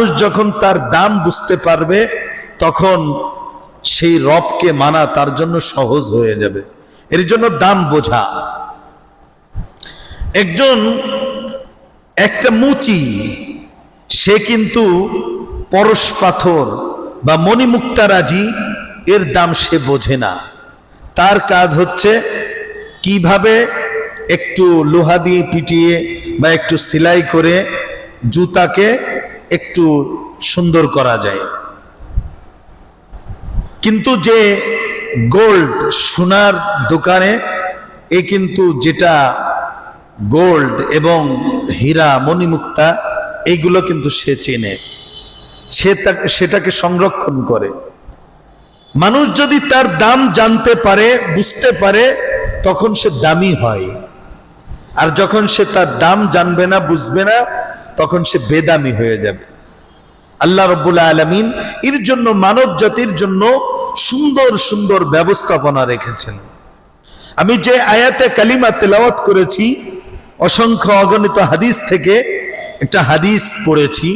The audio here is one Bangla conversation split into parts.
মানুষ যখন তার দাম বুঝতে পারবে তখন সেই রবকে মানা তার জন্য সহজ হয়ে যাবে। এর জন্য দাম বোঝা। একটা মুচি, সে কিন্তু পরশ পাথর বা মণিমুক্তারাজি এর দাম সে বোঝে না। তার কাজ হচ্ছে কিভাবে একটু লোহা দিয়ে পিটিয়ে বা একটু সেলাই করে জুতাকে একটু সুন্দর করা যায়। কিন্তু যে গোল্ড, সোনার দোকানে এ কিন্তু যেটা গোল্ড এবং হীরা মণিমুক্তা এইগুলো কিন্তু সে চেনে, সেটাকে সংরক্ষণ করে। মানুষ যদি তার দাম জানতে পারে, বুঝতে পারে, তখন সে দামি হয়। আর যখন সে তার দাম জানবে না, বুঝবে না, তখন সে বেদামি হয়ে যাবে। আল্লাহ রাব্বুল আলামিন এর জন্য মানব জাতির জন্য সুন্দর সুন্দর ব্যবস্থাপনা রেখেছেন। আমি যে আয়াতে কালিমা তেলাওয়াত করেছি, অসংখ্য অগণিত হাদিস থেকে একটা হাদিস পড়েছি।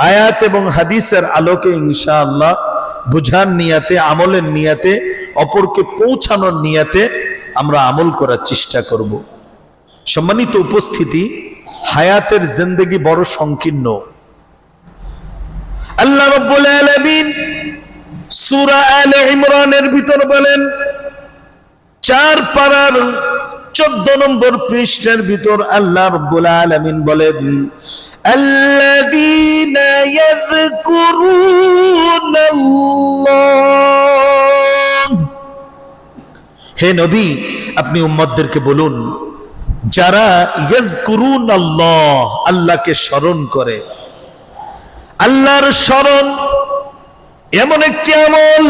আয়াত এবং হাদিসের আলোকে ইনশাআল্লাহ বুঝার নিয়াতে, আমলের নিয়াতে, অপরকে পৌঁছানোর নিয়াতে আমরা আমল করার চেষ্টা করব। সম্মানিত উপস্থিতি, হায়াতের জিন্দেগি বড় সংকীর্ণ। আল্লাহ রাব্বুল আলামিন সূরা আলে ইমরানের ভিতর বলেন, 4 পারার 14 নম্বর পৃষ্ঠার ভিতর আল্লাহ রাব্বুল আলামিন বলেন, আল্লাযীনা ইয়াযকুরুনাল্লাহ। হে নবী, আপনি উম্মতদেরকে বলুন, যারা ইয়াযকুরুনাল্লাহ, আল্লাহকে স্মরণ করে। আল্লাহর স্মরণ এমন একটি আমল,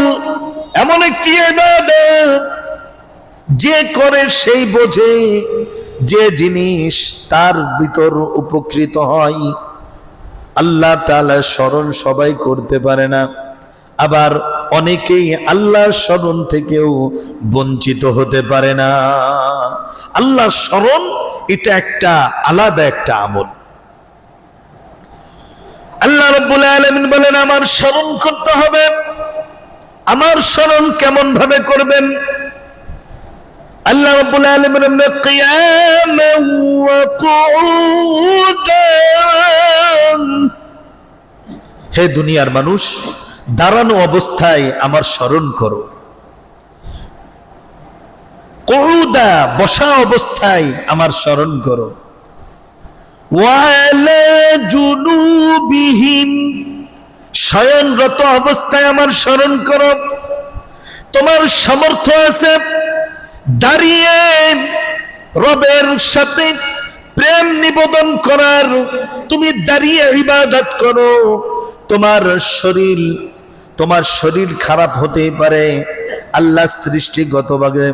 এমন একটি ইবাদত, যে করে সেই বোঝে যে জিনিস তার ভিতর উপকৃত হয়। আল্লাহ তাআলার স্মরণ সবাই করতে পারে না, আবার অনেকেই আল্লাহর স্মরণ থেকেও বঞ্চিত হতে পারে না। আল্লাহর স্মরণ এটা একটা আলাদা একটা আমল। আল্লাহ রাব্বুল আলামিন বলেন, আমার স্মরণ করতে হবে। আমার স্মরণ কেমন ভাবে করবেন? আল্লাহ রাব্বুল আলামিন বলেন, কিয়ামান ওয়া কুউদান। হে দুনিয়ার মানুষ, দাঁড়ানো অবস্থায় আমার স্মরণ করো। কুউদা, বসা অবস্থায় আমার স্মরণ করো। ওয়ালা জুনুবিহিম, শয়নরত অবস্থায় আমার স্মরণ করো। তোমার সামর্থ্য আছে দাঁড়িয়ে রবের সাথে প্রেম নিবেদন করার, তুমি দাঁড়িয়ে ইবাদত করো। তোমার শরীর খারাপ হতে পারে। আল্লাহ সৃষ্টিগতভাবে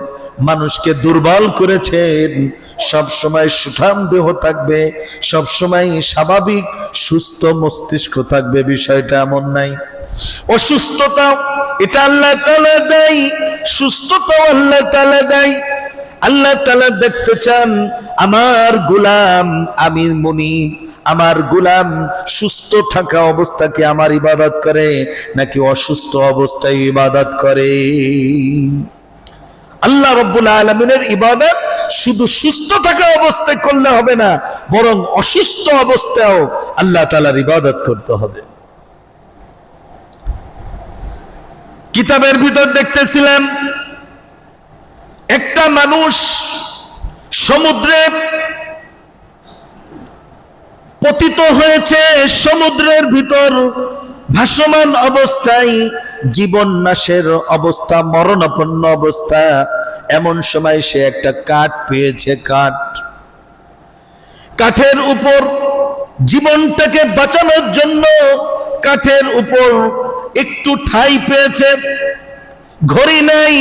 মানুষকে দুর্বল করেছেন, সব সময় সুঠাম দেহ থাকবে, সব সময় স্বাভাবিক সুস্থ মস্তিষ্ক থাকবে, বিষয়টা এমন নাই। অসুস্থতা এটা আল্লাহ তাআলা দেয়, সুস্থতাও আল্লাহ তাআলা দেয়। আল্লাহ তাআলা দেখতে চান আমার গোলাম, আমি মুনিব, আমার গোলাম সুস্থ থাকা অবস্থাকে আমার ইবাদত করে নাকি অসুস্থ অবস্থায় ইবাদত করে। আল্লাহ রাব্বুল আলামিনের ইবাদত শুধু সুস্থ থাকা অবস্থায় করলে হবে না, বরং অসুস্থ অবস্থায়ও আল্লাহ তাআলার ইবাদত করতে হবে। কিতাবের ভিতর দেখতেছিলাম, একটা মানুষ সমুদ্রে পতিত হয়েছে, সমুদ্রের ভিতর ভাসমান অবস্থায়, জীবন নাশের অবস্থা, মরণাপন্ন অবস্থা। এমন সময় সে একটা কাঠ পেয়েছে। কাঠের উপর জীবনটাকে বাঁচানোর জন্য কাঠের উপর একটু ঠাঁই পেয়েছে। ঘড়ি নাই,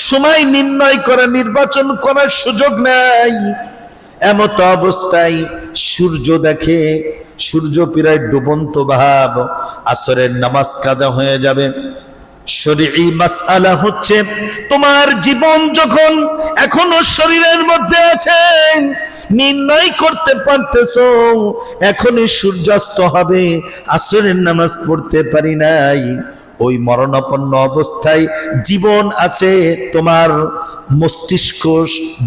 সময় নির্ণয় করা, নির্বাচন করার সুযোগ নাই। এমত অবস্থায় সূর্য দেখে, সূর্য প্রায় ডুবন্ত ভাব, আসরের নামাজ কাজা হয়ে যাবে। শরঈ মাসআলা হচ্ছে, তোমার জীবন যখন এখনো শরীরের মধ্যে আছে, নির্ণয় করতে পারতেছো এখনই সূর্যাস্ত হবে, আসরের নামাজ পড়তে পারি নাই, ওই মরণাপন্ন অবস্থায় জীবন আছে, তোমার মস্তিষ্ক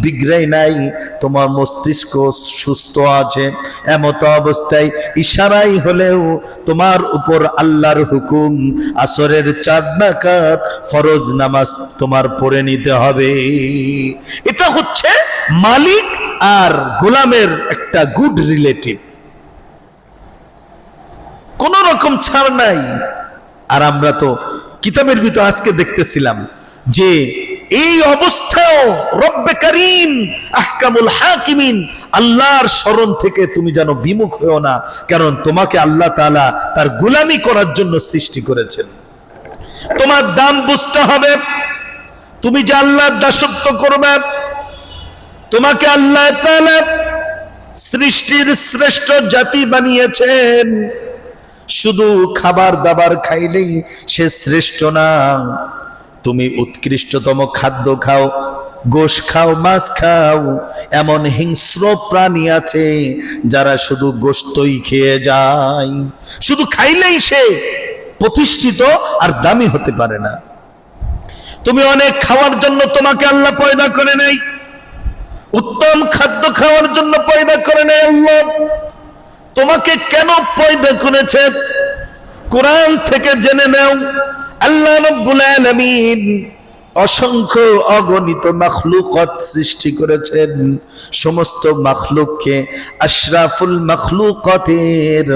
বিগড়াই নাই, তোমার মস্তিষ্ক সুস্থ আছে, এমত অবস্থায় ইশারাই হলেও তোমার উপর আল্লাহর হুকুম, আসরের 4 রাকাত ফরজ নামাজ তোমার পড়ে নিতে হবে। এটা হচ্ছে মালিক আর গোলামের একটা গুড রিলেটিভ, কোন রকম ছাড় নাই। আর আমরা তো কিতাবের ভিতর আজকে দেখতেছিলাম যে এই অবস্থাও রব্বে কারীম আহকামুল হাকিমিন, আল্লাহর শরণ থেকে তুমি যেন বিমুখ হও না, কারণ তোমাকে আল্লাহ তাআলা তার গোলামি করার জন্য সৃষ্টি করেছেন। তোমার দাম বুঝতে হবে, তুমি যে আল্লাহর দাসত্ব করবে, তোমাকে আল্লাহ তাআলা সৃষ্টির শ্রেষ্ঠ জাতি বানিয়েছেন। শুধু খাবার দাবার খাইলেই সে শ্রেষ্ঠ না, তুমি উৎকৃষ্টতম খাদ্য খাও, গোশ খাও, মাছ খাও। এমন হিংস্র প্রাণী আছে যারা শুধু গোশতই খেয়ে যায়, শুধু খাইলেই সে প্রতিষ্ঠিত আর দামি হতে পারে না। তুমি অনেক খাওয়ার জন্য তোমাকে আল্লাহ পয়দা করে নাই, উত্তম খাদ্য খাওয়ার জন্য পয়দা করে নাই আল্লাহ। তোমাকে কেন পয়দা করেছে কোরআন থেকে জেনে নাও। আল্লাহ রাব্বুল আলামিন অসংখ্য অগণিত মাখলুকাত সৃষ্টি করেছেন, সমস্ত মাখলুককে আশরাফুল মাখলুকাতের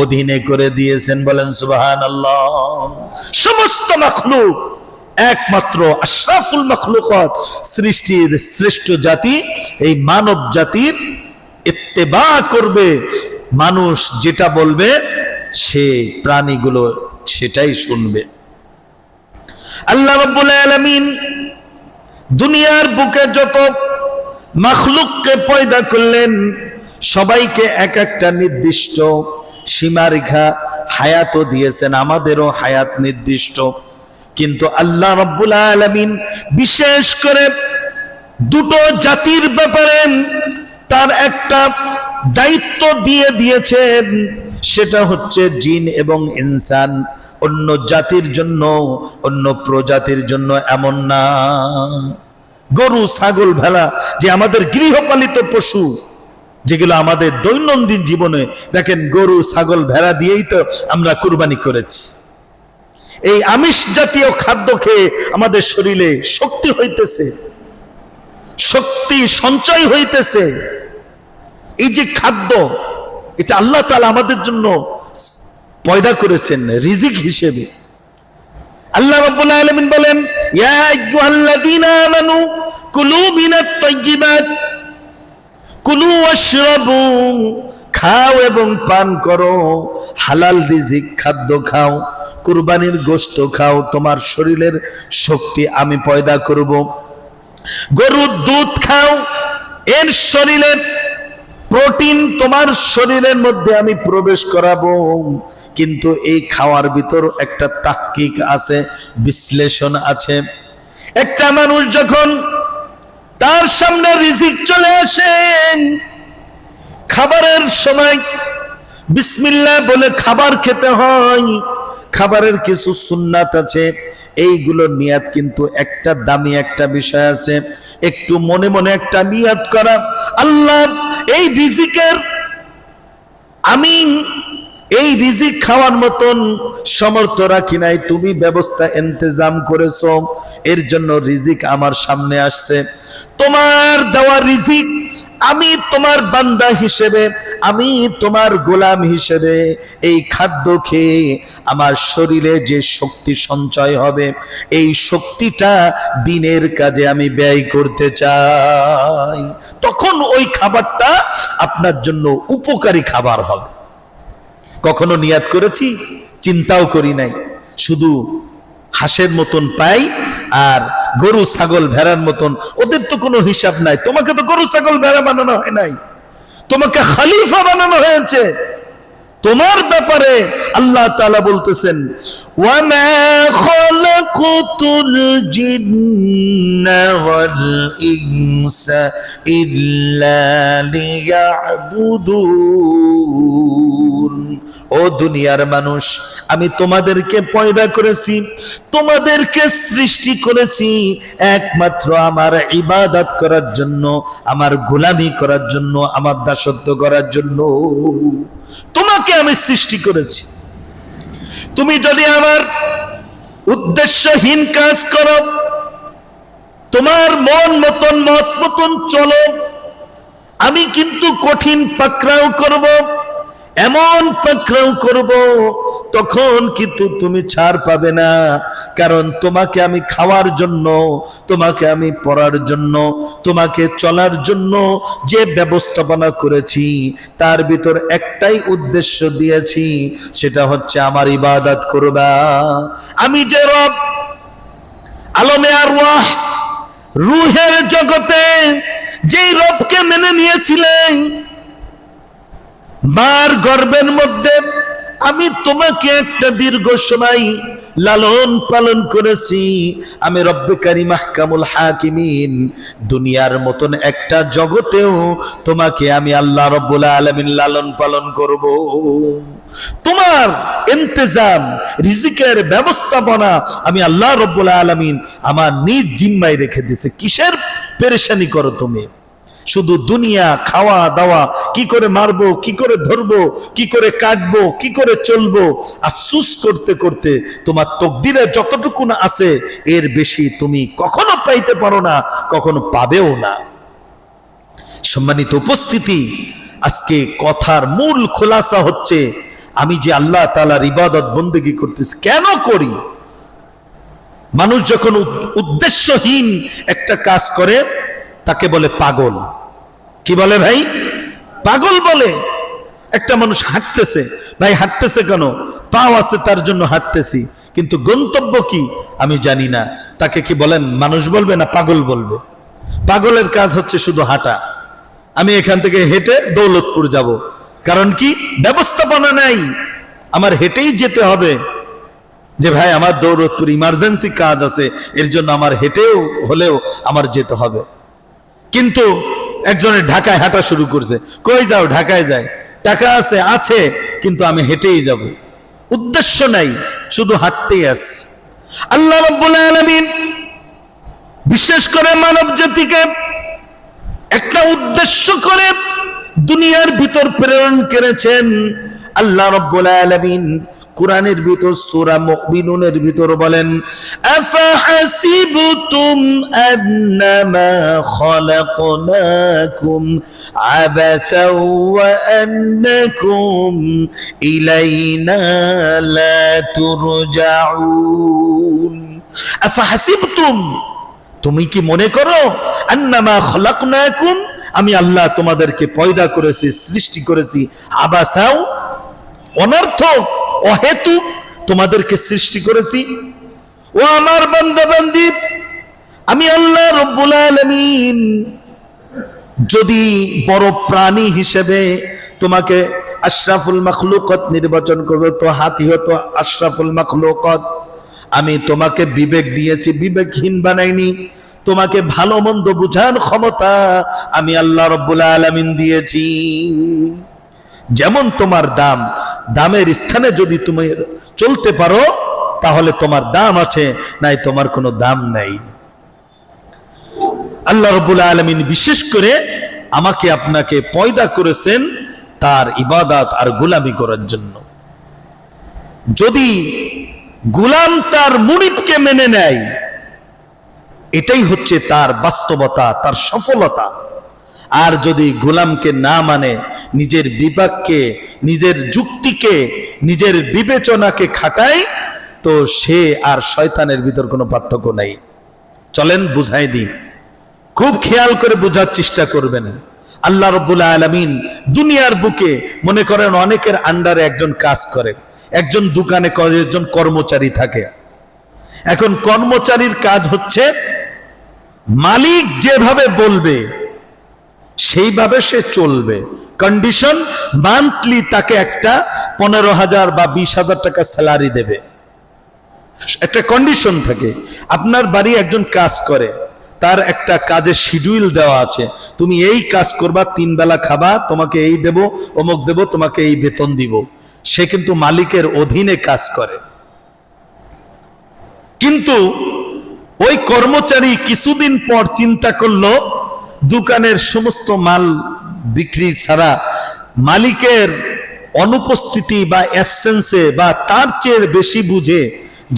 অধীনে করে দিয়েছেন, বলেন সুবহানাল্লাহ। সমস্ত মাখলুক একমাত্র আশরাফুল মাখলুকাত, সৃষ্টির শ্রেষ্ঠ জাতি, এই মানব জাতির ইত্তেবা করবে। মানুষ যেটা বলবে সে প্রাণীগুলো সেটাই শুনবে। আল্লাহ রাব্বুল আলামিন দুনিয়ার বুকে যত মাখলুককে পয়দা করলেন, সবাইকে এক একটা নির্দিষ্ট সীমারেখা হায়াতও দিয়েছেন, আমাদেরও হায়াত নির্দিষ্ট। কিন্তু আল্লাহ রাব্বুল আলামিন বিশেষ করে দুটো জাতির ব্যাপারে তার একটা দায়িত্ব দিয়ে দিয়েছেন, সেটা হচ্ছে জিন এবং ইনসান। অন্য জাতির জন্য, অন্য প্রজাতির জন্য এমন না। গরু, ছাগল, ভেড়া যে আমাদের গৃহপালিত পশু, যেগুলো আমাদের দৈনন্দিন জীবনে, দেখেন গরু, ছাগল, ভেড়া দিয়েই তো আমরা কুরবানি করেছি। এই আমিষ জাতীয় খাদ্য খেয়ে আমাদের শরীরে শক্তি হইতেছে, শক্তি সঞ্চয় হইতেছে। এই যে খাদ্য, এটা আল্লাহ তাআলা আমাদের জন্য পয়দা করেছেন রিজিক হিসেবে। আল্লাহ রাব্বুল আলামিন বলেন, ইয়া আইয়ুহাল্লাযীনা আমানু কুলু মিনাত তাইয়্যিবাত, কুলু ওয়াশরাবু, খাও এবং পান করো, হালাল রিজিক খাদ্য খাও, কুরবানির গোশত খাও, তোমার শরীরের শক্তি আমি পয়দা করব। গরুর দুধ খাও, এর শরীরে প্রোটিন তোমার শরীরের মধ্যে আমি প্রবেশ করাবো। কিন্তু এই খাওয়ার ভিতর একটা তাহকিক আছে, বিশ্লেষণ আছে। একটা মানুষ যখন তার সামনে রিজিক চলে আসে, খাবারের সময় বিসমিল্লাহ বলে খাবার খেতে হয়। খাবারের কিছু সুন্নাত আছে, এইগুলো নিয়াত কিন্তু একটা দামি একটা বিষয় আছে, একটু মনে মনে একটা নিয়াত করা, আল্লাহ এই রিজিকের আমি এই রিজিক খাওয়ার মতন সমর্থ রাখি নাই, তুমি ব্যবস্থা ইন্তজাম করেছো, এর জন্য রিজিক আমার সামনে আসছে। তোমার দেওয়া রিজিক আমি তোমার বান্দা হিসেবে, আমি তোমার গোলাম হিসেবে এই খাদ্য খেয়ে আমার শরীরে যে শক্তি সঞ্চয় হবে, এই শক্তিটা দিনের কাজে আমি ব্যয় করতে চাই। তখন ওই খাবারটা আপনার জন্য উপকারী খাবার হবে। কখনো নিয়াত করেছি, চিন্তাও করি নাই, শুধু হাঁসের মতন পাই আর গরু, ছাগল, ভেড়ার মতন, ওদের তো কোনো হিসাব নাই। তোমাকে তো গরু, ছাগল, ভেড়া বানানো হয় নাই, তোমাকে খলিফা বানানো হয়েছে। তোমার ব্যাপারে আল্লাহ তাআলা বলতেছেন, ওয়ামা খালাকুতুল জিন্না ওয়াল ইনসা ইল্লা লিয়াবুদুন। ও দুনিয়ার মানুষ, আমি তোমাদেরকে পয়দা করেছি, তোমাদেরকে সৃষ্টি করেছি একমাত্র আমার ইবাদত করার জন্য, আমার গোলামি করার জন্য, আমার দাসত্ব করার জন্য। তোমাকে আমি সৃষ্টি করেছি। তুমি যদি আমার উদ্দেশ্যহীন কাজ করো, তোমার মন মতন মত মতন চলো, আমি কিন্তু কঠিন পাকড়াও করব, এমন পাকড়াও করব, তখন কিন্তু তুমি ছাড় পাবে না। কারণ তোমাকে আমি খাওয়ার জন্য, তোমাকে আমি পড়ার জন্য, তোমাকে চলার জন্য যে ব্যবস্থাপনা করেছি, তার ভিতর একটাই উদ্দেশ্য দিয়েছি, সেটা হচ্ছে আমার ইবাদত করবা। আমি যে রব, আলমে আরওয়াহ, রূহের জগতে যেই রবকে মেনে নিয়েছিলেন, মার গর্ভের মধ্যে আমি তোমাকে একটা দীর্ঘ সময় লালন পালন করেছি, আমি রব্বে কারীম আহকামুল হাকিমিন। দুনিয়ার মতন একটা জগতেও তোমাকে আমি আল্লাহ রব্বুল আলামিন লালন পালন করব। তোমার ইন্তজাম, রিজিকের ব্যবস্থাপনা আমি আল্লাহ রব্বুল আলামিন আমার নিজ জিম্মায় রেখে দিয়েছে। কিসের পেরেশানি করো তুমি? শুধু দুনিয়া, খাওয়া দাওয়া, কি করে মারবো, কি করে ধরবো, কি করে কাটবো, কি করে চলবো, আফসুস করতে করতে তোমার তকদিরে যতটুকু না আছে এর বেশি তুমি কখনো পাইতে পারো না, কখনো পাবেও না। সম্মানিত উপস্থিতি, আজকে কথার মূল খোলাসা হচ্ছে, আমি যে আল্লাহ তাআলার ইবাদত বন্দেগী করতেছি, কেন করি? মানুষ যখন উদ্দেশ্যহীন একটা কাজ করে তাকে বলে পাগল। কি বলে ভাই? পাগল বলে। একটা মানুষ হাঁটতেছে, ভাই হাঁটতেছে কেন? পাও আছে তার জন্য হাঁটতেছি, কিন্তু গন্তব্য কি আমি জানি না। তাকে কি বলেন? মানুষ বলবে না পাগল বলবে? পাগলের কাজ হচ্ছে শুধু হাঁটা। আমি এখান থেকে হেঁটে দৌলতপুর যাব, কারণ কি? ব্যবস্থাপনা নাই, আমার হেঁটেই যেতে হবে। যে ভাই আমার দৌলতপুর ইমার্জেন্সি কাজ আছে, এর জন্য আমার হেঁটেও হলেও আমার যেতে হবে। কিন্তু একজনের ঢাকায় হাঁটা শুরু করছে, কই যাও? ঢাকায় যায়। টাকা আছে, আছে, কিন্তু আমি হেঁটেই যাব। উদ্দেশ্য নাই, শুধু হাঁটতেই আছে। আল্লাহ রাব্বুল আলামিন বিশেষ করে মানব জাতিকে একটা উদ্দেশ্য করে দুনিয়ার ভিতর প্রেরণ করেছেন। আল্লাহ রাব্বুল আলামিন কুরআনের ভিতর সূরা মুমিনুনের ভিতর বলেন, আফাহাসিবতুম আন্নামা খালাকনাকুম আবাসাও ওয়া আন্নাকুম ইলাইনা লা তুরজাউন। আফাহাসিবতুম, তুমি কি মনে করো, আন্নামা খালাকনাকুম, আমি আল্লাহ তোমাদেরকে পয়দা করেছি, সৃষ্টি করেছি, আবাসাও, অনর্থক, অহেতুক তোমাদেরকে সৃষ্টি করেছি? ও আমার বান্দা বান্দি, আমি আল্লাহ রব্বুল আলামিন যদি বড় প্রাণী হিসেবে তোমাকে আশরাফুল মাখলুকাত নির্বাচন করবে, তো হাতি হতো আশরাফুল মাখলুকাত। আমি তোমাকে বিবেক দিয়েছি, বিবেকহীন বানাইনি। তোমাকে ভালো মন্দ বুঝার ক্ষমতা আমি আল্লাহ রব্বুল আলামিন দিয়েছি। যেমন তোমার দাম, দামের স্থানে যদি তুমি চলতে পারো তাহলে তোমার দাম আছে, নাই তোমার কোনো দাম নাই। আল্লাহ রাব্বুল আলামিন বিশেষ করে আমাকে আপনাকে পয়দা করেছেন তার ইবাদত আর গোলামি করার জন্য। যদি গোলাম তার মুরিদকে মেনে নেয়, এটাই হচ্ছে তার বাস্তবতা, তার সফলতা। আর যদি গোলামকে না মানে, নিজের বিবেককে, নিজের যুক্তিকে, নিজের বিবেচনাকে খাটায়, তো সে আর শয়তানের ভিতর কোনো পার্থক্য নাই। চলেন বুঝাই দিই, খুব খেয়াল করে বোঝার চেষ্টা করবেন। আল্লাহ রাব্বুল আলামিন দুনিয়ার বুকে মনে করেন অনেকের আন্ডারে একজন কাজ করে, একজন দোকানে কয়েকজন কর্মচারী থাকে। এখন কর্মচারীর কাজ হচ্ছে মালিক যেভাবে বলবে সেইভাবে সে চলবে। কন্ডিশন, মান্থলি তাকে একটা 15,000 বা 20,000 টাকা স্যালারি দেবে, একটা কন্ডিশন থাকে। আপনার বাড়ি একজন কাজ করে, তার একটা কাজের শিডিউল দেওয়া আছে, তুমি এই কাজ করবা, 3 বেলা খাবা, তোমাকে এই দেব, অমুক দেব, তোমাকে এই বেতন দিব। সে কিন্তু মালিকের অধীনে কাজ করে। কিন্তু ওই কর্মচারী কিছুদিন পর চিন্তা করলো, দোকানের সমস্ত মাল বিক্রি ছাড়া মালিকের অনুপস্থিতি বা অ্যাবসেন্সে বা তার চেয়ে বেশি বুঝে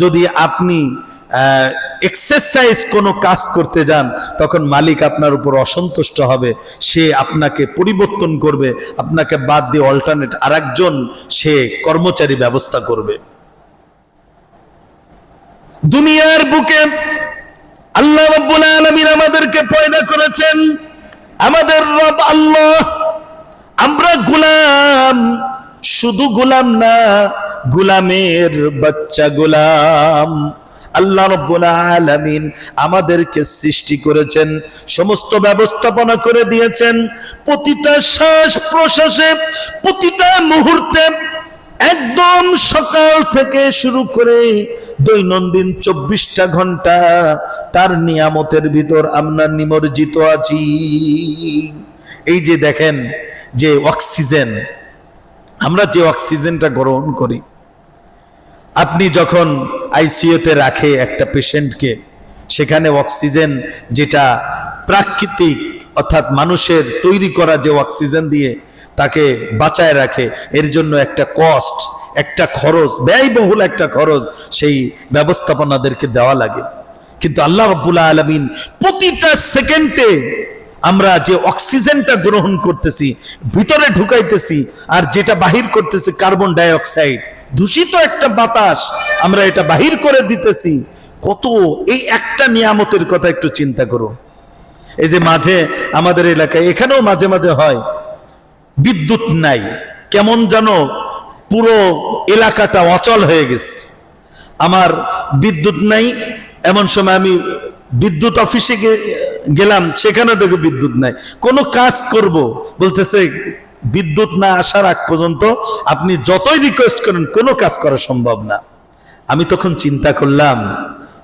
যদি আপনি এক্সারসাইজ কোনো কাজ করতে যান, তখন মালিক আপনার উপর অসন্তুষ্ট হবে, সে আপনাকে পরিবর্তন করবে, আপনাকে বাদ দিয়ে অল্টারনেট আরেকজন সে কর্মচারী ব্যবস্থা করবে। দুনিয়ার বুকে আল্লাহ রাব্বুল আলামিন আমাদেরকে পয়দা করেছেন, আমাদের রব আল্লাহ। আমরা গোলাম, শুধু গোলাম না, গোলামের বাচ্চা গোলাম। আল্লাহ রাব্বুল আলামিন আমাদেরকে সৃষ্টি করেছেন, সমস্ত ব্যবস্থাপনা করে দিয়েছেন, প্রতিটা শ্বাস প্রশ্বাসে, প্রতিটা মুহূর্তে, একদম সকাল থেকে শুরু করে দৈনন্দিন 24টা ঘন্টা তার নিয়ামতের ভিতর আমরা নিমজ্জিত আছি। এই যে দেখেন, যে অক্সিজেন, আমরা যে অক্সিজেনটা গ্রহণ করি, আপনি যখন আইসিইউতে রাখে একটা পেশেন্টকে, সেখানে অক্সিজেন যেটা প্রাকৃতিক অর্থাৎ মানুষের তৈরি করা যে অক্সিজেন দিয়ে তাকে বাঁচায় রাখে, এর জন্য একটা কস্ট, একটা খরচ, ব্যয়বহুল একটা খরচ সেই ব্যবস্থাপনাদেরকে দেওয়া লাগে। কিন্তু আল্লাহ রাব্বুল আলামিন প্রতিটা সেকেন্ডে আমরা যে অক্সিজেনটা গ্রহণ করতেছি, ভিতরে ঢুকাইতেছি, আর যেটা বাহির করতেছি কার্বন ডাই অক্সাইড, দূষিত একটা বাতাস আমরা এটা বাহির করে দিতেছি, কত এই একটা নিয়ামতের কথা একটু চিন্তা করুন। এই যে মাঝে আমাদের এলাকায়, এখানেও মাঝে মাঝে হয়, বিদ্যুৎ নাই, কেমন যেন পুরো এলাকাটা অচল হয়ে গেছে। আমার বিদ্যুৎ নাই, এমন সময় আমি বিদ্যুৎ অফিসে গেলাম, সেখানে দেখো বিদ্যুৎ নাই। কোনো কাজ করব বলতেছে বিদ্যুৎ না আসার আগ পর্যন্ত আপনি যতই রিকোয়েস্ট করেন কোনো কাজ করা সম্ভব না। আমি তখন চিন্তা করলাম,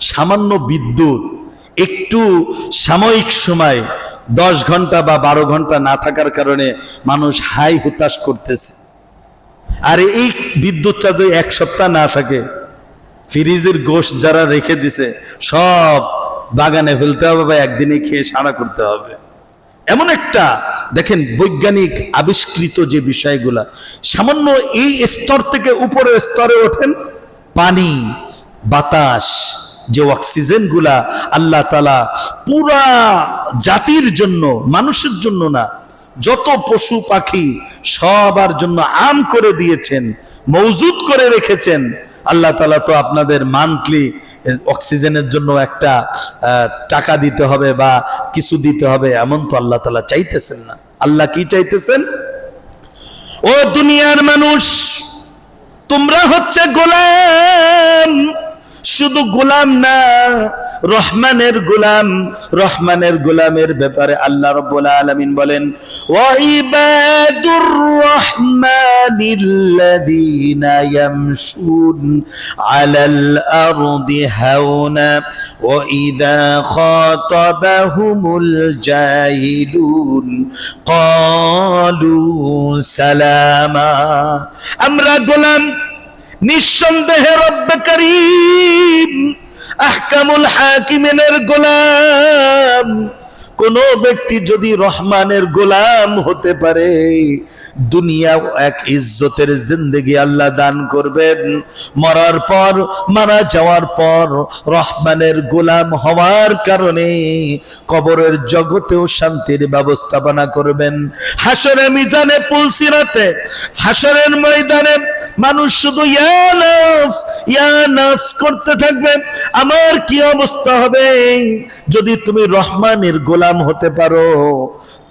সামান্য বিদ্যুৎ একটু সাময়িক সময় 10 ঘন্টা বা 12 ঘন্টা না থাকার কারণে মানুষ হাই হুতাশ করতেছে, আর এই বিদ্যুৎটা যদি 1 সপ্তাহ না থাকে, ফ্রিজের গোশত যারা রেখে দিছে সব বাগানে ফেলতে হবে বা একদিনে খেয়ে সারা করতে হবে। এমন একটা দেখেন বৈজ্ঞানিক আবিষ্কৃত যে বিষয়গুলা, সামান্য এই স্তর থেকে উপরের স্তরে ওঠেন, পানি, বাতাস, যে অক্সিজেন গুলা আল্লাহ তাআলা পুরা জাতির জন্য, মানুষের জন্য না, যত পশু পাখি সবার জন্য আম করে দিয়েছেন, মওজুদ করে রেখেছেন। আল্লাহ তাআলা তো আপনাদের মান্থলি অক্সিজেনের জন্য একটা টাকা দিতে হবে বা কিছু দিতে হবে, এমন তো আল্লাহ তাআলা চাইতেছেন না। আল্লাহ কি চাইতেছেন? ও দুনিয়ার মানুষ, তোমরা হচ্ছে গোলাম, শুধু গোলাম না, রহমানের গোলাম। রহমানের গোলামের ব্যাপারে আল্লাহ রাব্বুল আলামিন বলেন, ওয়া ইবাদুর রহমানিল্লাযীনা ইয়ামশুন আলাল আরদি হাওনা ওয়া ইযা খাতাবাহুমুল জাহিলুন ক্বালু সালামা। আমরা গোলাম, নিঃসন্দেহে রব্বে কারীম আহকামুল হাকিমিনের গোলাম। কোন ব্যক্তি যদি রহমানের গোলাম হতে পারে, দুনিয়া এক ইজ্জতের জিন্দেগি আল্লাহ দান করবেন, মরার পর, মারা যাওয়ার পর রহমানের গোলাম হওয়ার কারণে কবরের জগতেও শান্তির ব্যবস্থাপনা করবেন। হাসরে মিজানে পুলসিরাতে, হাসরের ময়দানে মানুষ শুধু ইয়া নফস, ইয়া নফস করতে থাকবে। আমার কি অবস্থা হবে যদি তুমি রহমানের গোলাম হতে পারো?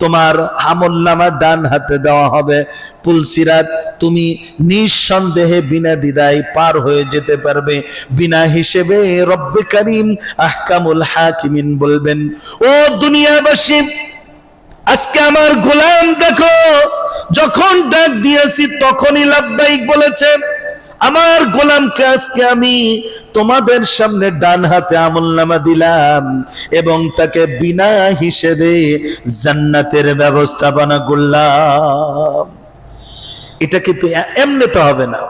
তোমার আমলনামা ডান হাতে দেওয়া হবে, পুলসিরাত তুমি নিঃসন্দেহে বিনা দ্বিধায় পার হয়ে যেতে পারবে, বিনা হিসেবে। রব্বে কারীম আহকামুল হাকিমিন বলবেন, ও দুনিয়াবাসী, আজকে আমার গোলাম দেখো, যখন ডাক দিয়েছি তখনই লাব্বাইক বলেছে। আমার গোলামকে আজকে আমি তোমাদের সামনে ডান হাতে আমলনামা দিলাম এবং তাকে বিনা হিসেবে জান্নাতের ব্যবস্থাপনা করলাম। এটা কিন্তু এমনি তো হবে না।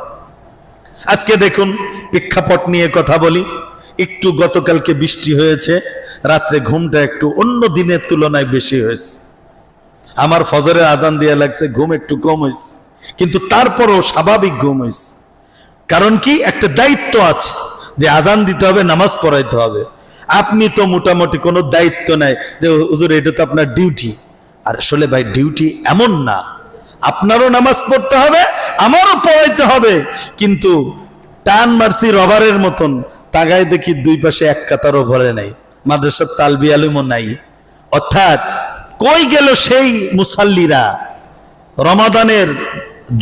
আজকে দেখুন, প্রেক্ষাপট নিয়ে কথা বলি। একটু গতকালকে বৃষ্টি হয়েছে, রাত্রে ঘুমটা একটু অন্য দিনের তুলনায় বেশি হয়েছে। আমার ফজরের আজান দিয়ে লাগছে, ঘুম একটু কম হয়েছে, কিন্তু তারপরও স্বাভাবিক ঘুম হয়েছে। কারণ কি, একটা দায়িত্ব আছে যে আজান দিতে হবে, নামাজ পড়াইতে হবে। আপনি তো মোটামুটি কোনো দায়িত্ব নাই যে হুজুর এটা তো আপনার ডিউটি। আর আসলে ভাই ডিউটি এমন না, আপনারও নামাজ পড়তে হবে, আমারও পড়াইতে হবে, কিন্তু টান মারছি রবারের মতন, তাগায় দেখি দুই পাশে এক কাতারও ভরে নাই, মাদ্রাসার তালবি আলিমও নাই। অর্থাৎ কই গেল সেই মুসাল্লিরা? রমাদানের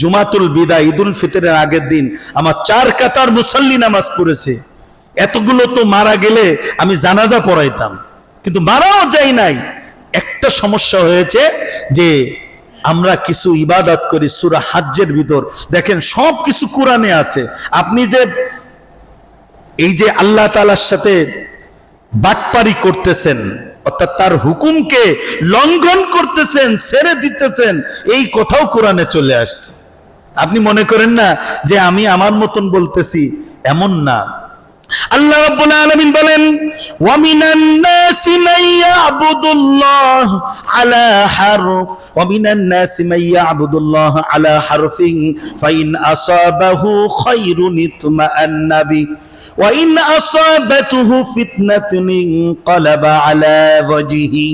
জুমাতুল বিদা, ঈদুল ফিতরের আগের দিন আমার 4 কাতার মুসাল্লি নামাজ পড়েছে। এতগুলো তো মারা গেলে আমি জানাজা পড়াইতাম, কিন্তু মারাও যাই নাই। একটা সমস্যা হয়েছে যে আমরা কিছু ইবাদত করি সূরা হজ্জের ভিতর, দেখেন সব কিছু কোরআনে আছে। আপনি যে এই যে আল্লাহ তাআলার সাথে বাটপারি করতেছেন, অর্থাৎ তার হুকুমকে লঙ্ঘন করতেছেন, ছেড়ে দিতেছেন, এই কথাও কোরআনে চলে আসছে। আপনি মনে করেন না যে আমি আমার মতন বলতেছি, এমন না। আল্লাহ রাব্বুল আলামিন বলেন, ওয়া মিনান নাসি মান ইয়াবুদুল্লাহ আলা হারফ ওয়া মিনান নাসি মান ইয়াবুদুল্লাহ আলা হারফিন ফাইন আসাবাহু খায়রুন ইতমাআন্না বি ওয়া ইন আসাবাতুহু ফিতনাতুন ইনকালাবা আলা ওয়াজহি।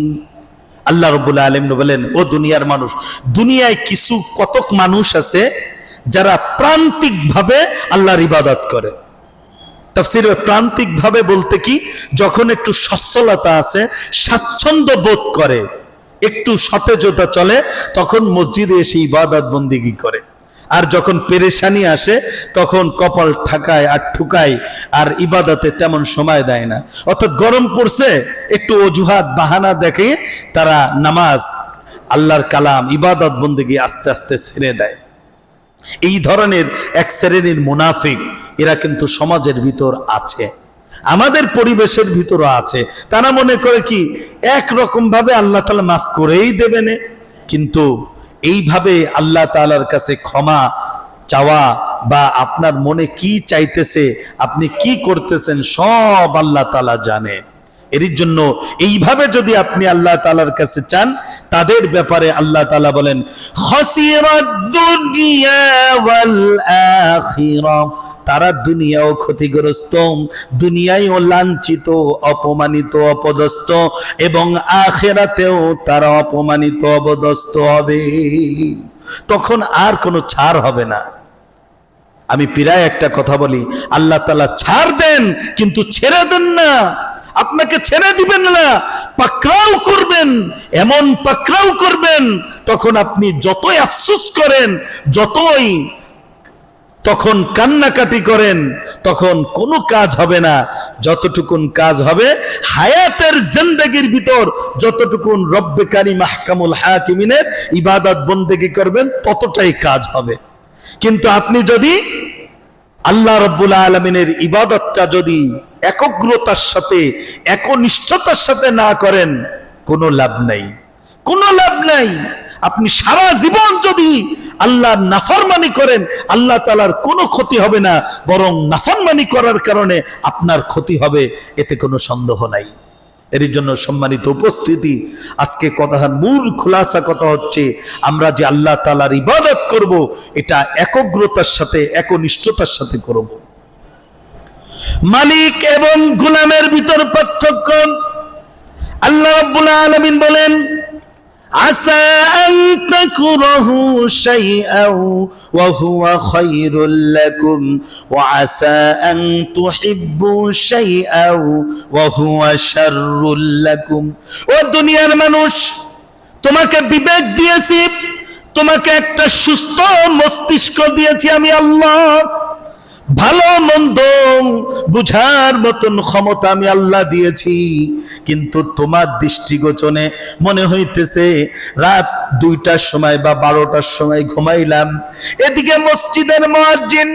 আল্লাহ রাব্বুল আলামিন বলেন, ও দুনিয়ার মানুষ, দুনিয়ায় কিছু কতক মানুষ আছে যারা প্রান্তিক ভাবে আল্লাহর ইবাদত করে। তাফসীরে প্রান্তিক ভাবে বলতে কি, যখন একটু সচ্ছলতা আছে, স্বাচ্ছন্দ্য বোধ করে, একটু সতেজতা চলে, তখন মসজিদে এসে ইবাদত বন্দেগী করে। আর যখন পেরেশানি আসে তখন কপাল ঠাকায় আর ঠুকায়, আর ইবাদতে তেমন সময় দেয় না। অর্থাৎ গরম পড়ছে, একটু অজুহাত বাহানা দেখে তারা নামাজ, আল্লাহর কালাম, ইবাদত বন্দেগী আস্তে আস্তে ছেড়ে দেয়। এই ধরনের এক শ্রেণীর মুনাফিক, এরা কিন্তু সমাজের ভিতর আছে, আমাদের পরিবেশের ভিতরও আছে। তারা মনে করে কি একরকম ভাবে আল্লাহ তাআলা মাফ করেই দেবেন, কিন্তু এইভাবে আল্লাহ তাআলার কাছে ক্ষমা চাওয়া বা আপনার মনে কি চাইতেছে, আপনি কি করতেছেন, সব আল্লাহ তাআলা জানে। এর জন্য এইভাবে যদি আপনি আল্লাহ তাআলার কাছে চান, তাদের ব্যাপারে আল্লাহ তাআলা বলেন, খাসিরাদ দুনিয়া ওয়াল আখিরাহ, তারা দুনিয়াও ক্ষতিগ্রস্ত, দুনিয়ায়ও লাঞ্ছিত, অপমানিত, অপদস্থ, এবং আখিরাতেও তারা অপমানিত, অপদস্থ হবে। তখন আর কোনো ছাড় হবে না। আমি প্রায় একটা কথা বলি, আল্লাহ তাআলা ছাড় দেন কিন্তু ছেড়ে দেন না, আপনাকে ছেড়ে দিবেন না, পাকড়াও করবেন, এমন পাকড়াও করবেন, তখন আপনি যতই আফসোস করেন, যতই তখন কান্নাকাটি করেন, তখন কোনো কাজ হবে না। যতটুকুন কাজ হবে হায়াতের জিন্দেগির ভিতর, যতটুকুন রব্বে কারীম আহকামুল হাকিমিনের ইবাদত বন্দেগী করবেন, ততটাই কাজ হবে। কিন্তু আপনি যদি আল্লাহ রাব্বুল আলামিনের ইবাদতটা যদি একগ্রতার সাথে, একনিষ্ঠতার সাথে না করেন, কোনো লাভ নাই, কোনো লাভ নাই। আপনি সারা জীবন যদি আল্লাহর নাফরমানি করেন, আল্লাহ তাআলার কোনো ক্ষতি হবে না, বরং নাফরমানি করার কারণে আপনার ক্ষতি হবে, এতে কোনো সন্দেহ নাই। এর জন্য সম্মানিত উপস্থিতি, আজকে কথার মূল খুলাসা কথা হচ্ছে, আমরা যে আল্লাহ তাআলার ইবাদত করব, এটা একগ্রতার সাথে, একনিষ্ঠতার সাথে করব। মালিক এবং গোলামের ভিতর পার্থক্য। আল্লাহ রাব্বুল আলামিন বলেন, আসা আন তাকরাহু শাইআন ওয়া হুয়া খায়রুল লাকুম ওয়া আসা আন তুহিব্বু শাইআন ওয়া হুয়া শাররুল লাকুম। ও দুনিয়ার মানুষ, তোমাকে বিবেক দিয়েছি, তোমাকে একটা সুস্থ মস্তিষ্ক দিয়েছি আমি আল্লাহ। ভালো মন্দ বুঝার মতন ক্ষমতা আমি আল্লাহ দিয়েছি, কিন্তু তোমার দৃষ্টিগোচরে মনে হইতেছে রাত 2টার সময় বা 12টার সময় ঘুমাইলাম, এদিকে মসজিদের মুয়াজ্জিন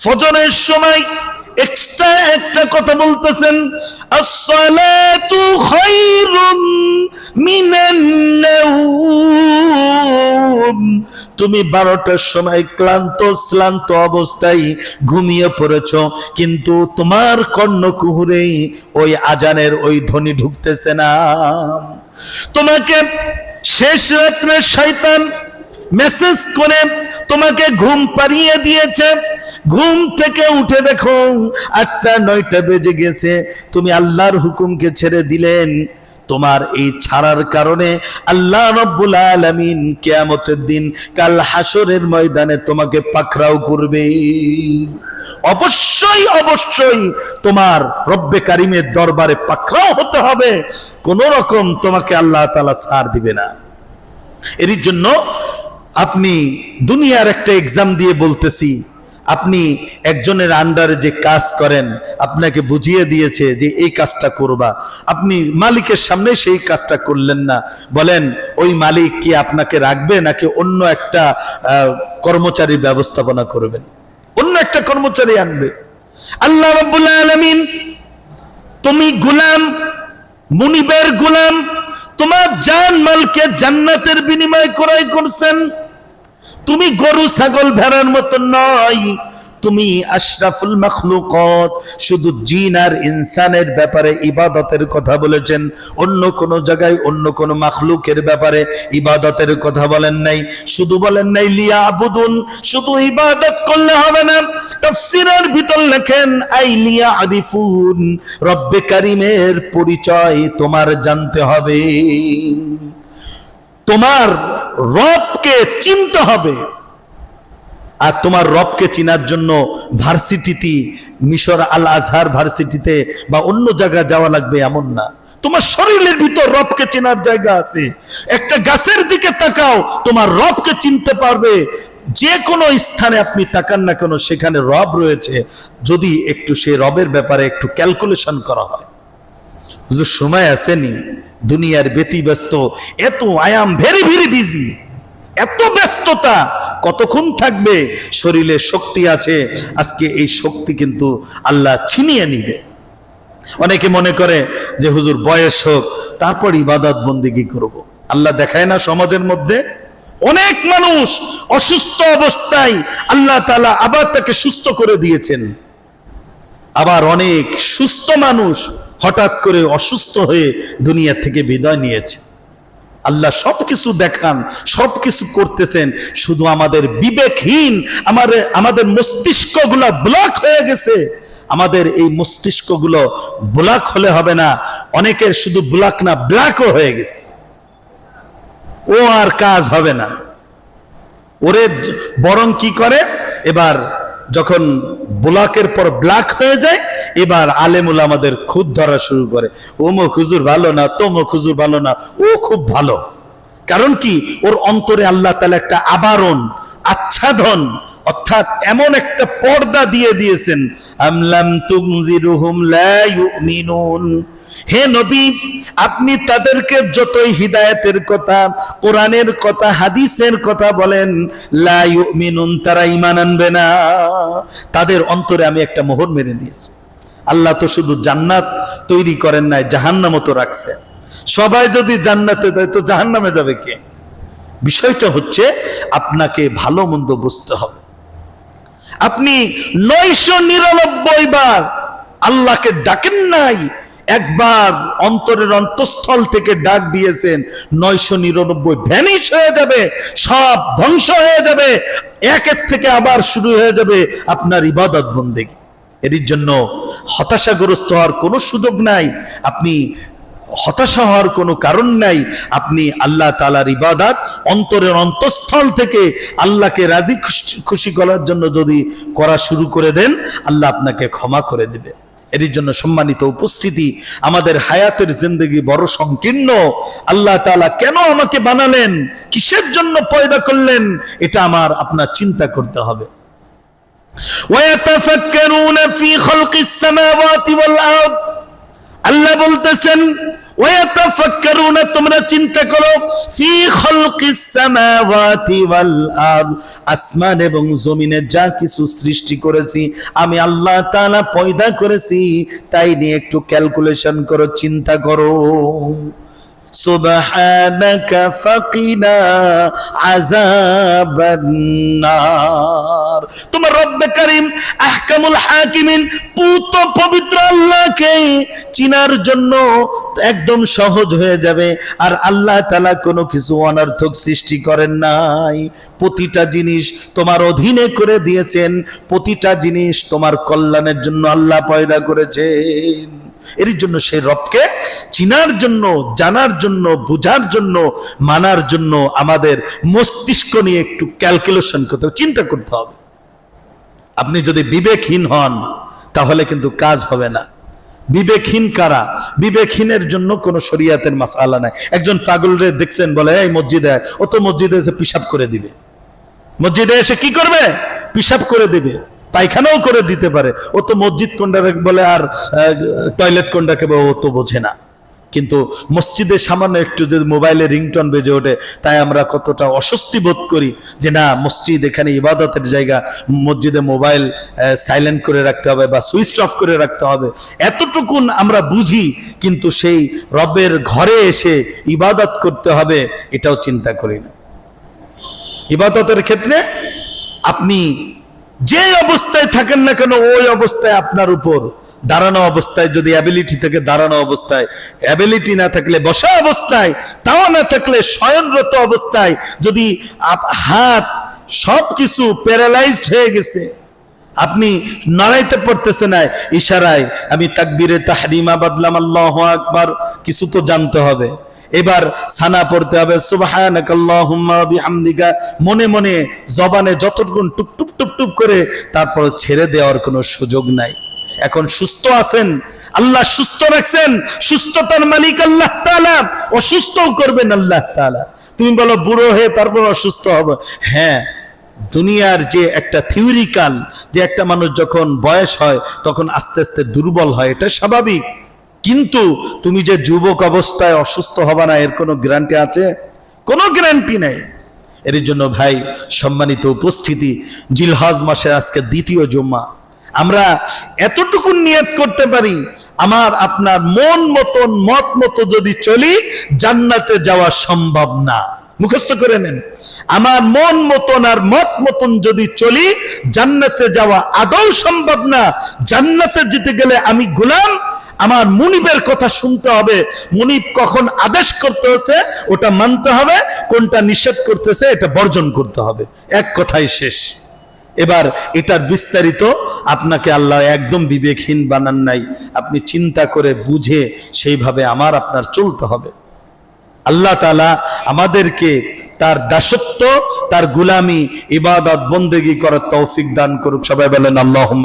ফজরের সময় এক্সট্রা একটা কথা বলতেছেন, আসসালাতু খায়রুম মিনান নাওম। তুমি 12টার সময় ক্লান্ত অবস্থায় ঘুমিয়ে পড়েছো, কিন্তু তোমার কর্ণকুহরে ওই আজানের ওই ধ্বনি ঢুকতেছে না। তোমাকে শেষ রাত্রে শয়তান মেসেজ করে তোমাকে ঘুম পাড়িয়ে দিয়েছে। ঘুম থেকে উঠে দেখো 8টা-9টা বেজে গেছে, তুমি আল্লাহর হুকুমকে ছেড়ে দিলেন। তোমার এই ছাড়ার কারণে আল্লাহ রাব্বুল আলামিন কিয়ামতের দিন কাল হাসরের ময়দানে তোমাকে পাকড়াও করবে। অবশ্যই তোমার রব্বে কারিমের দরবারে পাকড়াও হতে হবে, কোন রকম তোমাকে আল্লাহ তাআলা ছাড় দিবে না। এর জন্য আপনি দুনিয়ার একটা এক্সাম দিয়ে বলতেছি, আপনি একজনের আন্ডারে যে কাজ করেন, আপনাকে বুঝিয়ে দিয়েছে যে এই কাজটা করবা, আপনি মালিকের সামনে সেই কাজটা করলেন না, বলেন ওই মালিক কি আপনাকে রাখবে নাকি অন্য একটা কর্মচারী ব্যবস্থাপনা করবেন, অন্য একটা কর্মচারী আনবে? আল্লাহ রাব্বুল আলামিন, তুমি গোলাম, মুনিবের গোলাম, তোমার জান মালকে জান্নাতের বিনিময় ক্রয় করছেন। তুমি গরু ছাগল ভেড়ার মতো নয়, তুমি আশরাফুল মাখলুকাত। শুধু জিন আর ইনসানের ব্যাপারে ইবাদতের কথা বলেছেন, অন্য কোন জায়গায় অন্য কোন মাখলুকের ব্যাপারে ইবাদতের কথা বলেন নাই। শুধু বলেন নাই লিয়াবুদুন, শুধু ইবাদত করলে হবে না। তাফসীরের ভিতর লেখেন আই লিয়ারিফুন, রব্বে কারিমের পরিচয় তোমার জানতে হবে, তোমার রবকে চিনতে হবে। আর তোমার রবকে চিনার জন্য ভার্সিটিতে, মিশর আল আজহার ভার্সিটিতে বা অন্য জায়গায় যাওয়া লাগবে এমন না। তোমার শরীরের ভিতর রবকে চেনার জায়গা আছে। একটা গাছের দিকে তাকাও, তোমার রবকে চিনতে পারবে। যে কোনো স্থানে আপনি তাকান না কেন, সেখানে রব রয়েছে, যদি একটু সেই রবের ব্যাপারে একটু ক্যালকুলেশন করা হয়। হুজুর সময় আসেনি, দুনিয়ার ব্যতিব্যস্ত, এত I am very very busy, এত ব্যস্ততা, কতক্ষণ থাকবে? শরীরে শক্তি আছে, আজকে এই শক্তি কিন্তু আল্লাহ ছিনিয়ে নিবে। অনেকে মনে করে যে হুজুর বয়স হোক তারপর ইবাদত বন্দেগী করব। আল্লাহ দেখায় না সমাজের মধ্যে অনেক মানুষ অসুস্থ অবস্থায় আল্লাহ তাআলা আবার তাকে সুস্থ করে দিয়েছেন, আবার অনেক সুস্থ মানুষ হঠাৎ করে অসুস্থ হয়ে দুনিয়া থেকে বিদায় নিয়েছে। আল্লাহ সবকিছু দেখান, সবকিছু করতেছেন, শুধু আমাদের বিবেকহীন, আমাদের মস্তিষ্কগুলো ব্লক হয়ে গেছে। আমাদের এই মস্তিষ্কগুলো ব্লক হলে হবে না, অনেকের শুধু ব্লক না ব্ল্যাকও হয়ে গেছে, ও আর কাজ হবে না। ওরে বরং কি করে, এবার যখন ব্লকের পর ব্ল্যাক হয়ে যায়, এবার আলেমুল আমাদের খুদ ধরা শুরু করে, ওমক হুজুর ভালো না, তমক হুজুর ভালো না, ও খুব ভালো। কারণ কি, ওর অন্তরে আল্লাহ তাআলা একটা আবরণ, আচ্ছাদন, অর্থাৎ এমন একটা পর্দা দিয়ে দিয়েছেন, আমলাম তুমজিরুহুম লা ইউমিনুন। হে নবী, আপনি তাদেরকে যতই হিদায়াতের কথা, কোরআনের কথা, হাদিসের কথা বলেন, লা ইউমিনুন, তারা ঈমান আনবে না। তাদের অন্তরে আমি একটা মোহর মেরে দিয়েছি। আল্লাহ তো শুধু জান্নাত তৈরি করেন নাই, জাহান্নামও তো রাখছে। সবাই যদি জান্নাতে যায় তো জাহান্নামে যাবে কে? বিষয়টা হচ্ছে আপনাকে ভালো মন্দ বুঝতে হবে। আপনি 999 বার আল্লাহকে ডাকেন নাই, একবার অন্তরের অন্তঃস্থল থেকে ডাক দিয়েছেন, 999 ভ্যানিশ হয়ে যাবে, সব ধ্বংস হয়ে যাবে, একের থেকে আবার শুরু হয়ে যাবে আপনার ইবাদত বন্দেগী। এর জন্য হতাশাগ্রস্ত হওয়ার কোনো সুযোগ নাই, আপনি হতাশা হওয়ার কোনো কারণ নাই। আপনি আল্লাহ তাআলার ইবাদত অন্তরের অন্তঃস্থল থেকে আল্লাহকে রাজি খুশি করার জন্য যদি করা শুরু করে দেন, আল্লাহ আপনাকে ক্ষমা করে দিবে। এর জন্য সম্মানিত উপস্থিতি, আমাদের হায়াতের জিন্দেগি বড় সংকীর্ণ। আল্লাহ তাআলা কেন আমাকে বানালেন, কিসের জন্য পয়দা করলেন, এটা আমার আপনার চিন্তা করতে হবে। ويتفكرون في خلق السماوات والأرض আল্লাহ বলতেছেন ওয়াতাফাক্কারুনা তোমরা চিন্তা করো ফি খালকিস সামাওয়াতি ওয়াল আরদ আসমান এবং জমিনে যা কিছু সৃষ্টি করেছি আমি আল্লাহ তাআলা পয়দা করেছি তাই নিয়ে একটু ক্যালকুলেশন করো চিন্তা করো সুবহানাকা ফাকিনা আযাবান নার তোমার রব্বে কারীম আহকামুল হাকিমিন পুত পবিত্র আল্লাহকে চিনার জন্য একদম সহজ হয়ে যাবে আর আল্লাহ তাআলা কোনো কিছু অনর্থক সৃষ্টি করেন নাই প্রতিটা জিনিস তোমার অধীনে করে দিয়েছেন প্রতিটা জিনিস তোমার কল্যাণের জন্য আল্লাহ পয়দা করেছেন এর জন্য সেই রবকে চিনার জন্য জানার জন্য বোঝার জন্য মানার জন্য আমাদের মস্তিষ্ক নিয়ে একটু ক্যালকুলেশন করতে হবে চিন্তা করতে হবে আপনি যদি বিবেকহীন হন তাহলে কিন্তু কাজ হবে না বিবেকহীন কারা বিবেকহীনের জন্য কোনো শরীয়তের মাসআলা নাই একজন পাগলরে দেখছেন বলে এই মসজিদে ও তো মসজিদে এসে পিশাব করে দিবে মসজিদে এসে কি করবে পিশাব করে দিবে পায়খানাও করে দিতে পারে ও তো মসজিদ কোনটাকে বলে আর টয়লেট কোনটাকে ও তো বোঝে না কিন্তু মসজিদে সামান্য একটু যদি মোবাইলে রিংটোন বেজে ওঠে তাই আমরা কতটা অস্বস্তি বোধ করি যে না মসজিদ এখানে ইবাদতের জায়গা মসজিদে মোবাইল সাইলেন্ট করে রাখতে হবে বা সুইচ অফ করে রাখতে হবে এতটুকুন আমরা বুঝি কিন্তু সেই রবের ঘরে এসে ইবাদত করতে হবে এটাও চিন্তা করি না ইবাদতের ক্ষেত্রে আপনি যে অবস্থায় থাকেন না কেন ওই অবস্থায় আপনার উপর দাঁড়ানো অবস্থায় যদি অ্যাবিলিটি থেকে দাঁড়ানো অবস্থায় অ্যাবিলিটি না থাকলে বসা অবস্থায় তাও না থাকলে শয়নরত অবস্থায় যদি হাত সবকিছু প্যারালাইজড হয়ে গেছে আপনি নড়াইতে পারতেছেন না ইশারায় আমি তাকবীরে তাহরিমা বাদলাম আল্লাহু আকবার কিছু তো জানতে হবে এবার সানা পড়তে হবে সুবহানাকাল্লাহুম্মা বিহামদিকা মনে মনে জবানে যতটুকু টুপ টুপ টুপ টুপ করে তারপর ছেড়ে দেওয়ার কোনো সুযোগ নাই এখন সুস্থ আছেন আল্লাহ সুস্থ রাখছেন সুস্থতার মালিক আল্লাহ তাআলা অসুস্থও করবেন আল্লাহ তাআলা তুমি বলো বুড়ো হয়ে তারপর অসুস্থ হবে হ্যাঁ দুনিয়ার যে একটা থিওরিক্যাল যে একটা মানুষ যখন বয়স হয় তখন আস্তে আস্তে দুর্বল হয় এটা স্বাভাবিক কিন্তু তুমি যে যুবক অবস্থায় অসুস্থ হবে না এর কোনো গ্যারান্টি আছে কোনো গ্যারান্টি নাই এর জন্য ভাই সম্মানিত উপস্থিতি জিলহজ মাসে আজকে দ্বিতীয় জুমা আমরা এতটুকু নিয়ত করতে পারি আমার আপনার মন মতন মত মতো যদি চলি জান্নাতে যাওয়া সম্ভব না মুখস্থ করে নেন আমার মন মতন আর মত মতন যদি চলি জান্নাতে যাওয়া আদৌ সম্ভব না জান্নাতে যেতে গেলে আমি গোলাম আমার মুনিবের কথা শুনতে হবে মুনিব কখন আদেশ করতেছে ওটা মানতে হবে কোনটা নিষেধ করতেছে এটা বর্জন করতে হবে এক কথাই শেষ এবার এটার বিস্তারিত আপনাকে আল্লাহ একদম বিবেকহীন বানান নাই আপনি চিন্তা করে বুঝে সেইভাবে আমার আপনার চলতে হবে আল্লাহ তাআলা আমাদেরকে তার দাসত্ব তার গোলামি ইবাদত বন্দেগী করার তৌফিক দান করুক সবাই বলেন আল্লাহুম্মা